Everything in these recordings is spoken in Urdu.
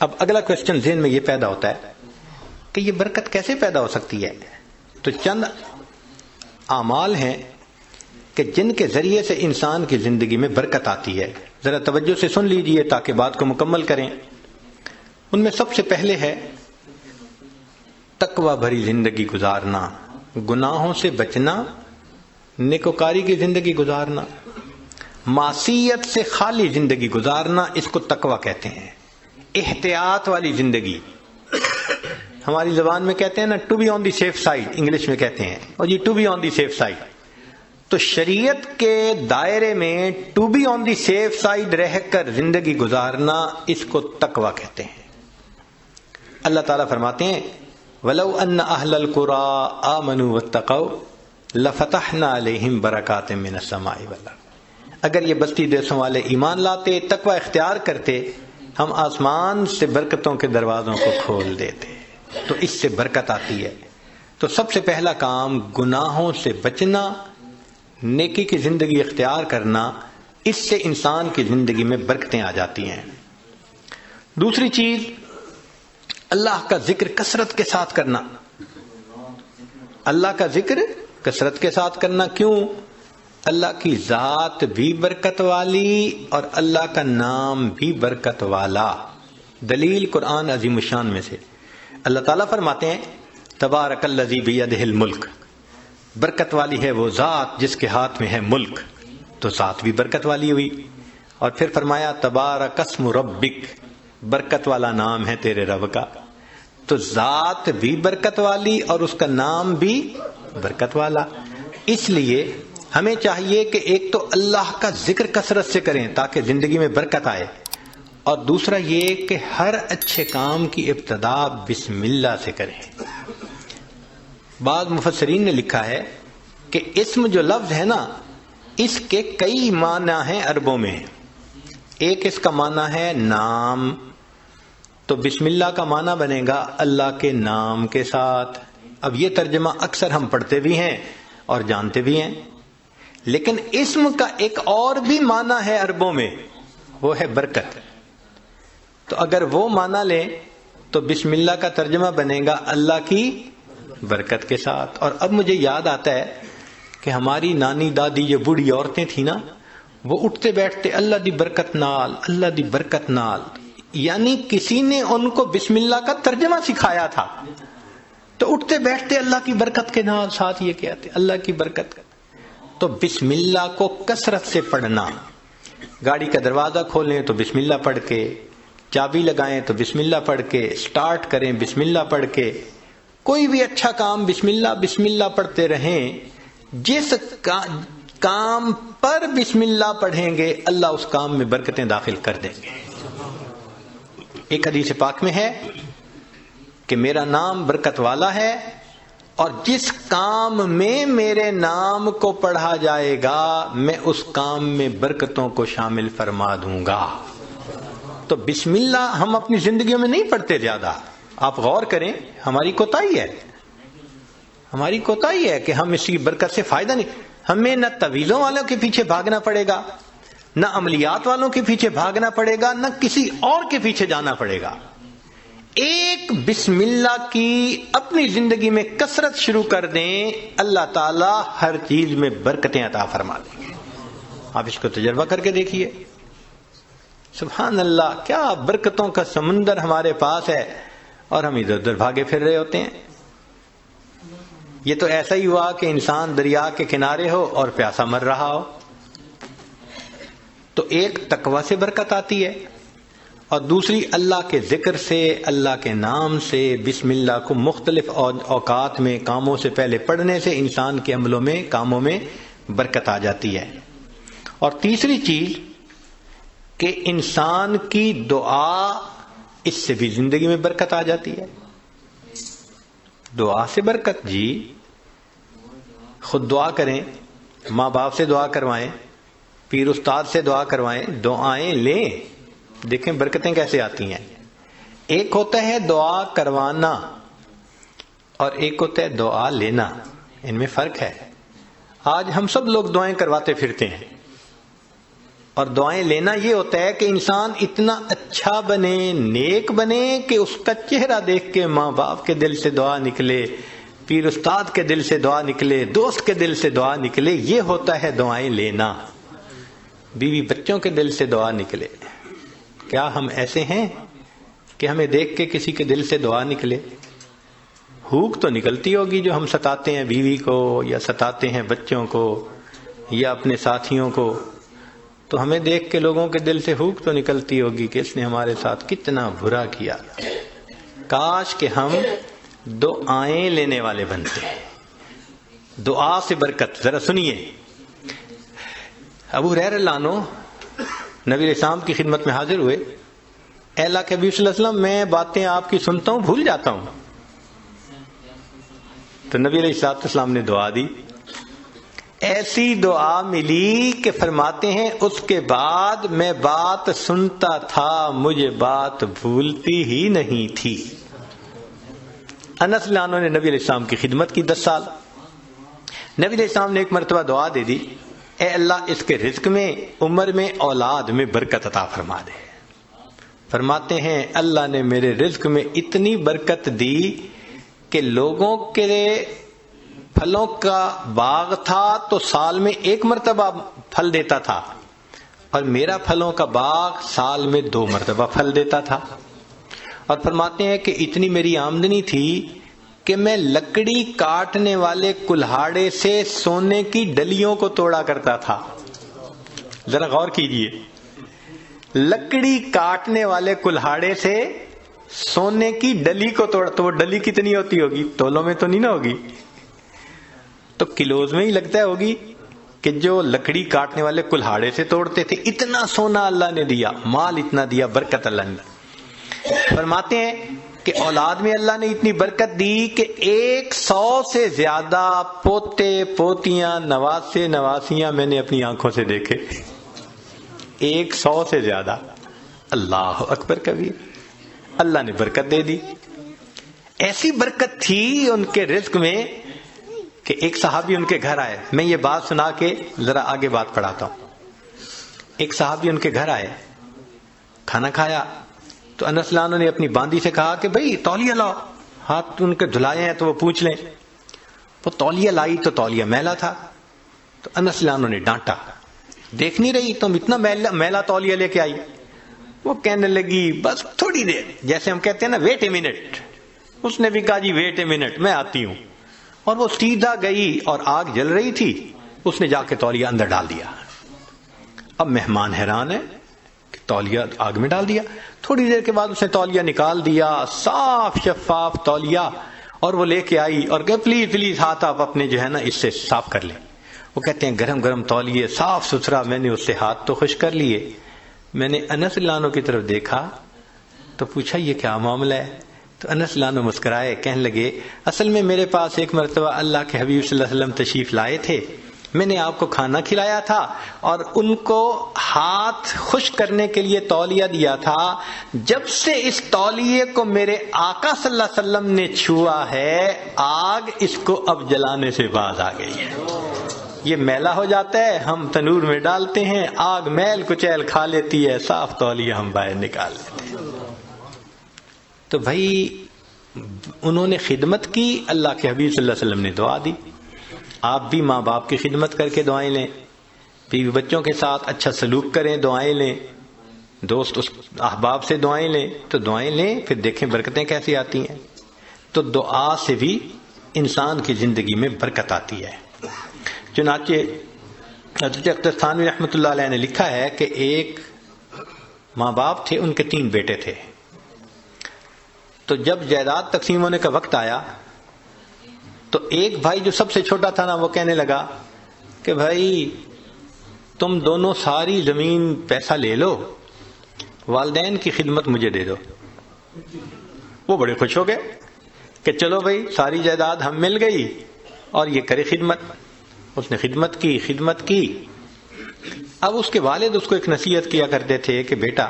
اب اگلا کوشچن ذہن میں یہ پیدا ہوتا ہے کہ یہ برکت کیسے پیدا ہو سکتی ہے؟ تو چند اعمال ہیں کہ جن کے ذریعے سے انسان کی زندگی میں برکت آتی ہے. ذرا توجہ سے سن لیجئے تاکہ بات کو مکمل کریں. ان میں سب سے پہلے ہے تقوی بھری زندگی گزارنا، گناہوں سے بچنا، نیکوکاری کی زندگی گزارنا، معصیت سے خالی زندگی گزارنا، اس کو تقوی کہتے ہیں. احتیاط والی زندگی، ہماری زبان میں کہتے ہیں نا to be on the safe side, English میں کہتے ہیں، اور یہ to be on the safe side. تو شریعت کے دائرے میں to be on the safe side رہ کر زندگی گزارنا، اس کو تقوی کہتے ہیں. اللہ تعالیٰ فرماتے ہیں وَلَوْ أَنَّ أَهْلَ الْقُرَىٰ آمَنُوا وَاتَّقَوْا لَفَتَحْنَا عَلَيْهِمْ بَرَكَاتٍ مِّنَ السَّمَاءِ وَالْأَرْضِ. اگر یہ بستی دیسوں والے ایمان لاتے، تقوی اختیار کرتے، ہم آسمان سے برکتوں کے دروازوں کو کھول دیتے. تو اس سے برکت آتی ہے. تو سب سے پہلا کام گناہوں سے بچنا، نیکی کی زندگی اختیار کرنا، اس سے انسان کی زندگی میں برکتیں آ جاتی ہیں. دوسری چیز اللہ کا ذکر کثرت کے ساتھ کرنا. اللہ کا ذکر کثرت کے ساتھ کرنا. کیوں؟ اللہ کی ذات بھی برکت والی اور اللہ کا نام بھی برکت والا. دلیل قرآن عظیم الشان میں سے اللہ تعالیٰ فرماتے ہیں تبارک الذی بیدہ الملک، برکت والی ہے وہ ذات جس کے ہاتھ میں ہے ملک. تو ذات بھی برکت والی ہوئی. اور پھر فرمایا تبارک اسم ربک، برکت والا نام ہے تیرے رب کا. تو ذات بھی برکت والی اور اس کا نام بھی برکت والا. اس لیے ہمیں چاہیے کہ ایک تو اللہ کا ذکر کثرت سے کریں تاکہ زندگی میں برکت آئے، اور دوسرا یہ کہ ہر اچھے کام کی ابتدا بسم اللہ سے کریں. بعض مفسرین نے لکھا ہے کہ اسم جو لفظ ہے نا، اس کے کئی معنی ہیں عربوں میں. ایک اس کا معنی ہے نام، تو بسم اللہ کا معنی بنے گا اللہ کے نام کے ساتھ. اب یہ ترجمہ اکثر ہم پڑھتے بھی ہیں اور جانتے بھی ہیں. لیکن اسم کا ایک اور بھی معنی ہے عربوں میں، وہ ہے برکت. تو اگر وہ معنی لیں تو بسم اللہ کا ترجمہ بنے گا اللہ کی برکت کے ساتھ. اور اب مجھے یاد آتا ہے کہ ہماری نانی دادی یہ بوڑھی عورتیں تھیں نا، وہ اٹھتے بیٹھتے اللہ دی برکت نال، اللہ دی برکت نال، یعنی کسی نے ان کو بسم اللہ کا ترجمہ سکھایا تھا. تو اٹھتے بیٹھتے اللہ کی برکت کے نال، ساتھ یہ کہتے اللہ کی برکت. تو بسم اللہ کو کثرت سے پڑھنا. گاڑی کا دروازہ کھولیں تو بسم اللہ پڑھ کے، چابی لگائیں تو بسم اللہ پڑھ کے، سٹارٹ کریں بسم اللہ پڑھ کے. کوئی بھی اچھا کام بسم اللہ پڑھتے رہیں. جس کام پر بسم اللہ پڑھیں گے اللہ اس کام میں برکتیں داخل کر دیں گے. ایک حدیث پاک میں ہے کہ میرا نام برکت والا ہے، اور جس کام میں میرے نام کو پڑھا جائے گا میں اس کام میں برکتوں کو شامل فرما دوں گا. تو بسم اللہ ہم اپنی زندگیوں میں نہیں پڑھتے زیادہ. آپ غور کریں، ہماری کوتاہی ہے کہ ہم اس کی برکت سے فائدہ نہیں. ہمیں نہ تویزوں والوں کے پیچھے بھاگنا پڑے گا، نہ عملیات والوں کے پیچھے بھاگنا پڑے گا، نہ کسی اور کے پیچھے جانا پڑے گا. ایک بسم اللہ کی اپنی زندگی میں کثرت شروع کر دیں، اللہ تعالی ہر چیز میں برکتیں عطا فرما دیں گے. آپ اس کو تجربہ کر کے دیکھیے. سبحان اللہ، کیا برکتوں کا سمندر ہمارے پاس ہے اور ہم ادھر ادھر بھاگے پھر رہے ہوتے ہیں. یہ تو ایسا ہی ہوا کہ انسان دریا کے کنارے ہو اور پیاسا مر رہا ہو. تو ایک تقوی سے برکت آتی ہے، اور دوسری اللہ کے ذکر سے، اللہ کے نام سے، بسم اللہ کو مختلف اوقات میں کاموں سے پہلے پڑھنے سے انسان کے عملوں میں، کاموں میں برکت آ جاتی ہے. اور تیسری چیز کہ انسان کی دعا، اس سے بھی زندگی میں برکت آ جاتی ہے. دعا سے برکت، جی خود دعا کریں، ماں باپ سے دعا کروائیں، پیر استاد سے دعا کروائیں، دعائیں لیں، دیکھیں برکتیں کیسے آتی ہیں. ایک ہوتا ہے دعا کروانا اور ایک ہوتا ہے دعا لینا، ان میں فرق ہے. آج ہم سب لوگ دعائیں کرواتے پھرتے ہیں، اور دعائیں لینا یہ ہوتا ہے کہ انسان اتنا اچھا بنے، نیک بنے کہ اس کا چہرہ دیکھ کے ماں باپ کے دل سے دعا نکلے، پیر استاد کے دل سے دعا نکلے، دوست کے دل سے دعا نکلے. یہ ہوتا ہے دعائیں لینا. بیوی بچوں کے دل سے دعا نکلے. کیا ہم ایسے ہیں کہ ہمیں دیکھ کے کسی کے دل سے دعا نکلے؟ ہوک تو نکلتی ہوگی جو ہم ستاتے ہیں بیوی کو یا ستاتے ہیں بچوں کو یا اپنے ساتھیوں کو، تو ہمیں دیکھ کے لوگوں کے دل سے ہوک تو نکلتی ہوگی کہ اس نے ہمارے ساتھ کتنا برا کیا. کاش کہ ہم دعائیں لینے والے بنتے ہیں. دعا سے برکت. ذرا سنیے، ابو ہریرہ رضی اللہ عنہ نبی علیہ السلام کی خدمت میں حاضر ہوئے. اے اللہ کے حبیب صلی اللہ علیہ وسلم، میں باتیں آپ کی سنتا ہوں بھول جاتا ہوں. تو نبی علیہ السلام نے دعا دی. ایسی دعا ملی کہ فرماتے ہیں اس کے بعد میں بات سنتا تھا، مجھے بات بھولتی ہی نہیں تھی. انس رضی اللہ عنہ نے نبی علیہ السلام کی خدمت کی 10 سال. نبی علیہ السلام نے ایک مرتبہ دعا دے دی، اے اللہ اس کے رزق میں، عمر میں، اولاد میں برکت عطا فرما دے. فرماتے ہیں اللہ نے میرے رزق میں اتنی برکت دی کہ لوگوں کے پھلوں کا باغ تھا تو سال میں 1 مرتبہ پھل دیتا تھا، اور میرا پھلوں کا باغ سال میں 2 مرتبہ پھل دیتا تھا. اور فرماتے ہیں کہ اتنی میری آمدنی تھی کہ میں لکڑی کاٹنے والے کلہاڑے سے سونے کی ڈلیوں کو توڑا کرتا تھا. ذرا غور کیجئے، لکڑی کاٹنے والے کلہاڑے سے سونے کی ڈلی کو توڑا. تو وہ ڈلی کتنی ہوتی ہوگی؟ تولوں میں تو نہیں نہ ہوگی، تو کلوز میں ہی لگتا ہوگی کہ جو لکڑی کاٹنے والے کلہاڑے سے توڑتے تھے. اتنا سونا اللہ نے دیا، مال اتنا دیا، برکت اللہ نے. فرماتے ہیں کہ اولاد میں اللہ نے اتنی برکت دی کہ 100 سے زیادہ پوتے پوتیاں نواسے نواسیاں میں نے اپنی آنکھوں سے دیکھے. 100 سے زیادہ. اللہ اکبر کبیر. اللہ نے برکت دے دی. ایسی برکت تھی ان کے رزق میں کہ ایک صحابی ان کے گھر آئے. میں یہ بات سنا کے ذرا آگے بات پڑھاتا ہوں. ایک صحابی ان کے گھر آئے، کھانا کھایا تو انس رضی اللہ عنہ نے اپنی باندی سے کہا کہ بھئی تولیہ لاؤ. ہاتھ ان کے دھلائے ہیں تو وہ پوچھ لیں. وہ تولیہ لائی تو تولیہ میلا تھا. تو انس رضی اللہ عنہ نے ڈانٹا، دیکھ نہیں رہی تم اتنا میلا تولیہ لے کے آئی؟ وہ کہنے لگی بس تھوڑی دیر، جیسے ہم کہتے ہیں نا ویٹ اے منٹ. اس نے بھی کہا جی ویٹ اے منٹ، میں آتی ہوں. اور وہ سیدھا گئی اور آگ جل رہی تھی، اس نے جا کے تولیہ اندر ڈال دیا. اب مہمان حیران ہے کہ تولیہ آگ میں ڈال دیا. تھوڑی دیر کے بعد اس نے تولیہ نکال دیا، صاف شفاف تولیہ، اور وہ لے کے آئی اور کہ پلیز پلیز ہاتھ آپ اپنے جو ہے نا اس سے صاف کر لیں. وہ کہتے ہیں گرم گرم تولیے، صاف ستھرا. میں نے اس سے ہاتھ تو خشک کر لیے. میں نے انس رضی اللہ عنہ کی طرف دیکھا تو پوچھا یہ کیا معاملہ ہے؟ تو انس رضی اللہ عنہ مسکرائے، کہنے لگے اصل میں میرے پاس ایک مرتبہ اللہ کے حبیب صلی اللہ علیہ وسلم تشریف لائے تھے. میں نے آپ کو کھانا کھلایا تھا اور ان کو ہاتھ خشک کرنے کے لیے تولیہ دیا تھا. جب سے اس تولیے کو میرے آقا صلی اللہ علیہ وسلم نے چھوا ہے، آگ اس کو اب جلانے سے باز آ گئی ہے. یہ میلا ہو جاتا ہے، ہم تنور میں ڈالتے ہیں، آگ میل کچیل کھا لیتی ہے، صاف تولیہ ہم باہر نکال لیتے ہیں. تو بھائی انہوں نے خدمت کی، اللہ کے حبیب صلی اللہ علیہ وسلم نے دعا دی. آپ بھی ماں باپ کی خدمت کر کے دعائیں لیں، بیوی بچوں کے ساتھ اچھا سلوک کریں، دعائیں لیں، دوست احباب سے دعائیں لیں. تو دعائیں لیں، پھر دیکھیں برکتیں کیسی آتی ہیں. تو دعا سے بھی انسان کی زندگی میں برکت آتی ہے. چنانچہ حضرت اختر ثانوی رحمۃ اللہ علیہ نے لکھا ہے کہ ایک ماں باپ تھے، ان کے 3 بیٹے تھے. تو جب جائیداد تقسیم ہونے کا وقت آیا تو ایک بھائی جو سب سے چھوٹا تھا نا، وہ کہنے لگا کہ بھائی تم دونوں ساری زمین پیسہ لے لو، والدین کی خدمت مجھے دے دو. وہ بڑے خوش ہو گئے کہ چلو بھائی ساری جائیداد ہم مل گئی اور یہ کرے خدمت. اس نے خدمت کی. اب اس کے والد اس کو ایک نصیحت کیا کرتے تھے کہ بیٹا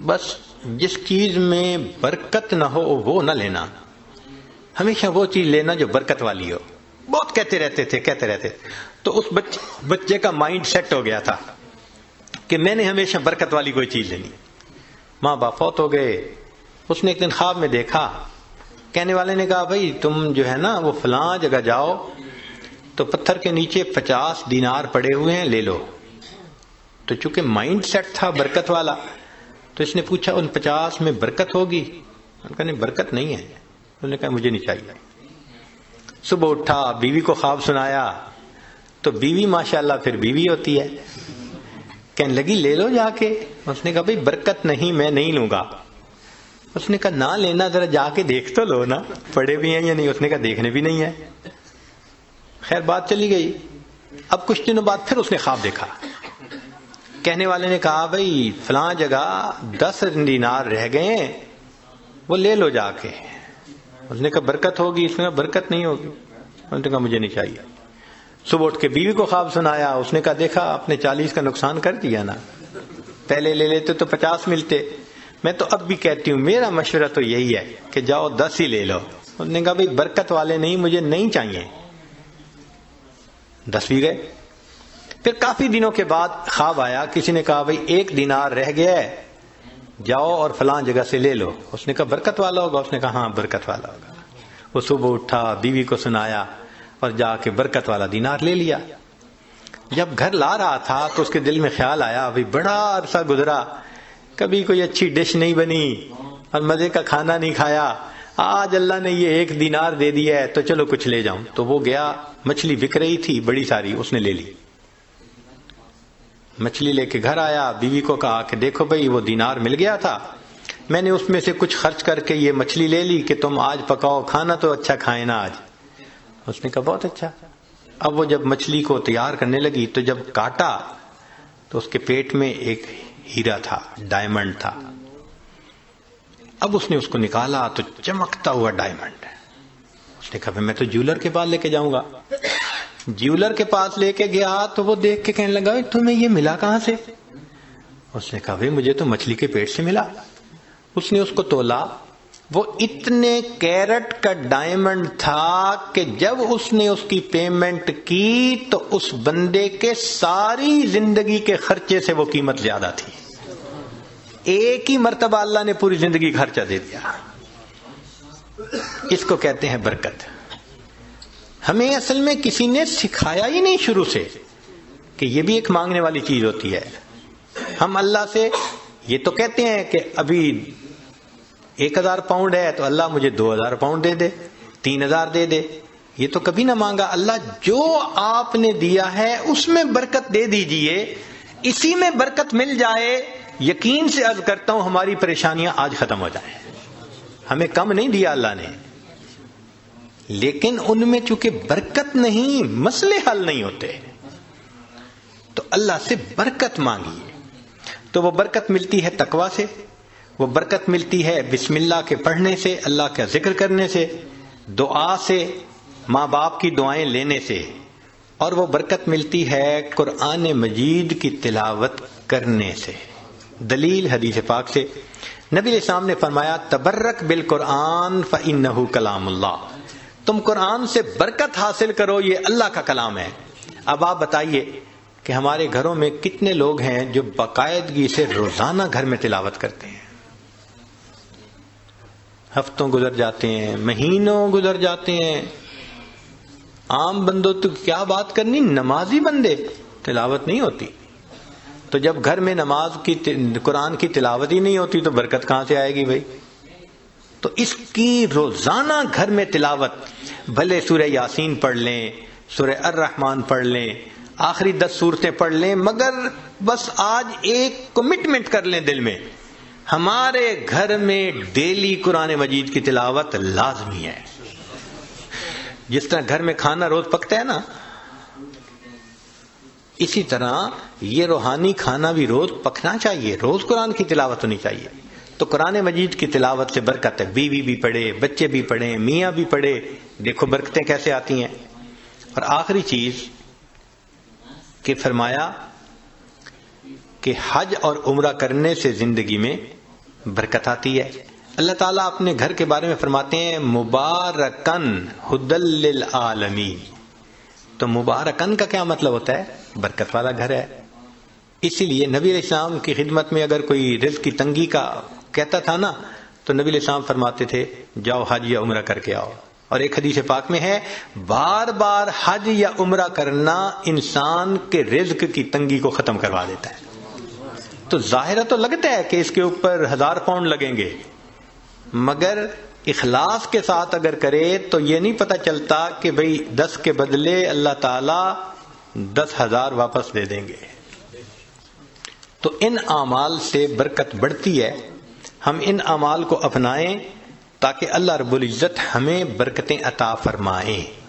بس جس چیز میں برکت نہ ہو وہ نہ لینا، ہمیشہ وہ چیز لینا جو برکت والی ہو. بہت کہتے رہتے تھے. تو اس بچے کا مائنڈ سیٹ ہو گیا تھا کہ میں نے ہمیشہ برکت والی کوئی چیز لینی. ماں باپ فوت ہو گئے. اس نے ایک دن خواب میں دیکھا, کہنے والے نے کہا بھائی تم جو ہے نا وہ فلاں جگہ جاؤ تو پتھر کے نیچے 50 دینار پڑے ہوئے ہیں, لے لو. تو چونکہ مائنڈ سیٹ تھا برکت والا, تو اس نے پوچھا ان 50 میں برکت ہوگی؟ انہوں نے کہا نہیں برکت نہیں ہے. انہوں نے کہا مجھے نہیں چاہیے. صبح اٹھا, بیوی کو خواب سنایا, تو بیوی ماشاءاللہ پھر بیوی ہوتی ہے, کہنے لگی لے لو جا کے. اس نے کہا بھائی برکت نہیں, میں نہیں لوں گا. اس نے کہا نہ لینا, ذرا جا کے دیکھ تو لو نا پڑے بھی ہیں یا نہیں. اس نے کہا دیکھنے بھی نہیں ہے. خیر بات چلی گئی. اب کچھ دنوں بعد پھر اس نے خواب دیکھا. کہنے والے نے کہا بھائی فلاں جگہ 10 دینار رہ گئے, وہ لے لو جا کے. اس نے کہا برکت ہوگی؟ اس نے کہا برکت نہیں ہوگی. اس نے کہا مجھے نہیں چاہیے. صبح اٹھ کے بیوی کو خواب سنایا. اس نے کہا دیکھا آپ نے 40 کا نقصان کر دیا نا, پہلے لے لیتے تو 50 ملتے. میں تو اب بھی کہتی ہوں میرا مشورہ تو یہی ہے کہ جاؤ 10 ہی لے لو. اس نے کہا بھائی برکت والے نہیں, مجھے نہیں چاہیے. 10 بھی گئے. پھر کافی دنوں کے بعد خواب آیا, کسی نے کہا بھائی 1 دینار رہ گیا ہے, جاؤ اور فلاں جگہ سے لے لو. اس نے کہا برکت والا ہوگا؟ اس نے کہا ہاں برکت والا ہوگا. وہ صبح اٹھا, بیوی کو سنایا اور جا کے برکت والا دینار لے لیا. جب گھر لا رہا تھا تو اس کے دل میں خیال آیا بھائی بڑا عرصہ گزرا, کبھی کوئی اچھی ڈش نہیں بنی اور مزے کا کھانا نہیں کھایا, آج اللہ نے یہ 1 دینار دے دیا ہے تو چلو کچھ لے جاؤں. تو وہ گیا, مچھلی بک رہی تھی بڑی ساری, اس نے لے لی. مچھلی لے کے گھر آیا, بیوی کو کہا کہ دیکھو بھئی وہ دینار مل گیا تھا, میں نے اس میں سے کچھ خرچ کر کے یہ مچھلی لے لی کہ تم آج پکاؤ, کھانا تو اچھا کھائیں نا آج. اس نے کہا بہت اچھا. اب وہ جب مچھلی کو تیار کرنے لگی تو جب کاٹا تو اس کے پیٹ میں ایک ہیرا تھا, ڈائمنڈ تھا. اب اس نے اس کو نکالا تو چمکتا ہوا ڈائمنڈ. اس نے کہا میں تو جیولر کے پاس لے کے جاؤں گا. جیولر کے پاس لے کے گیا تو وہ دیکھ کے کہنے لگا تمہیں یہ ملا کہاں سے؟ اس نے کہا بھائی مجھے تو مچھلی کے پیٹ سے ملا. اس نے اس کو تولا, وہ اتنے کیرٹ کا ڈائمنڈ تھا کہ جب اس نے اس کی پیمنٹ کی تو اس بندے کے ساری زندگی کے خرچے سے وہ قیمت زیادہ تھی. ایک ہی مرتبہ اللہ نے پوری زندگی کا خرچہ دے دیا. اس کو کہتے ہیں برکت. ہمیں اصل میں کسی نے سکھایا ہی نہیں شروع سے کہ یہ بھی ایک مانگنے والی چیز ہوتی ہے. ہم اللہ سے یہ تو کہتے ہیں کہ ابھی 1000 پاؤنڈ ہے تو اللہ مجھے 2000 پاؤنڈ دے دے, 3000 دے دے. یہ تو کبھی نہ مانگا. اللہ جو آپ نے دیا ہے اس میں برکت دے دیجئے, اسی میں برکت مل جائے. یقین سے عرض کرتا ہوں ہماری پریشانیاں آج ختم ہو جائیں. ہمیں کم نہیں دیا اللہ نے, لیکن ان میں چونکہ برکت نہیں, مسئلے حل نہیں ہوتے. تو اللہ سے برکت مانگیے. تو وہ برکت ملتی ہے تقوی سے, وہ برکت ملتی ہے بسم اللہ کے پڑھنے سے, اللہ کا ذکر کرنے سے, دعا سے, ماں باپ کی دعائیں لینے سے, اور وہ برکت ملتی ہے قرآن مجید کی تلاوت کرنے سے. دلیل حدیث پاک سے نبی علیہ السلام نے فرمایا تبرک بالقرآن فإنہ کلام اللہ. تم قرآن سے برکت حاصل کرو, یہ اللہ کا کلام ہے. اب آپ بتائیے کہ ہمارے گھروں میں کتنے لوگ ہیں جو باقاعدگی سے روزانہ گھر میں تلاوت کرتے ہیں. ہفتوں گزر جاتے ہیں, مہینوں گزر جاتے ہیں. عام بندوں تو کیا بات کرنی, نمازی بندے تلاوت نہیں ہوتی. تو جب گھر میں نماز کی قرآن کی تلاوت ہی نہیں ہوتی تو برکت کہاں سے آئے گی بھائی؟ تو اس کی روزانہ گھر میں تلاوت, بھلے سورہ یاسین پڑھ لیں, سورہ الرحمن پڑھ لیں, آخری 10 سورتیں پڑھ لیں, مگر بس آج ایک کمٹمنٹ کر لیں دل میں, ہمارے گھر میں ڈیلی قرآن مجید کی تلاوت لازمی ہے. جس طرح گھر میں کھانا روز پکتا ہے نا, اسی طرح یہ روحانی کھانا بھی روز پکنا چاہیے, روز قرآن کی تلاوت ہونی چاہیے. تو قرآن مجید کی تلاوت سے برکت ہے. بیوی بھی پڑھے, بچے بھی پڑھیں, میاں بھی پڑھے, دیکھو برکتیں کیسے آتی ہیں. اور آخری چیز کہ فرمایا کہ حج اور عمرہ کرنے سے زندگی میں برکت آتی ہے. اللہ تعالیٰ اپنے گھر کے بارے میں فرماتے ہیں مبارکن ہدی للعالمین. تو مبارکن کا کیا مطلب ہوتا ہے؟ برکت والا گھر ہے. اسی لیے نبی علیہ السلام کی خدمت میں اگر کوئی رزق کی تنگی کا کہتا تھا نا تو نبی علیہ السلام فرماتے تھے جاؤ حج یا عمرہ کر کے آؤ. اور ایک حدیث پاک میں ہے بار بار حج یا عمرہ کرنا انسان کے رزق کی تنگی کو ختم کروا دیتا ہے. تو ظاہرہ تو لگتا ہے کہ اس کے اوپر 1000 پاؤنڈ لگیں گے، مگر اخلاص کے ساتھ اگر کرے تو یہ نہیں پتہ چلتا کہ بھئی 10 کے بدلے اللہ تعالیٰ 10,000 واپس دے دیں گے. تو ان اعمال سے برکت بڑھتی ہے. ہم ان اعمال کو اپنائیں تاکہ اللہ رب العزت ہمیں برکتیں عطا فرمائیں.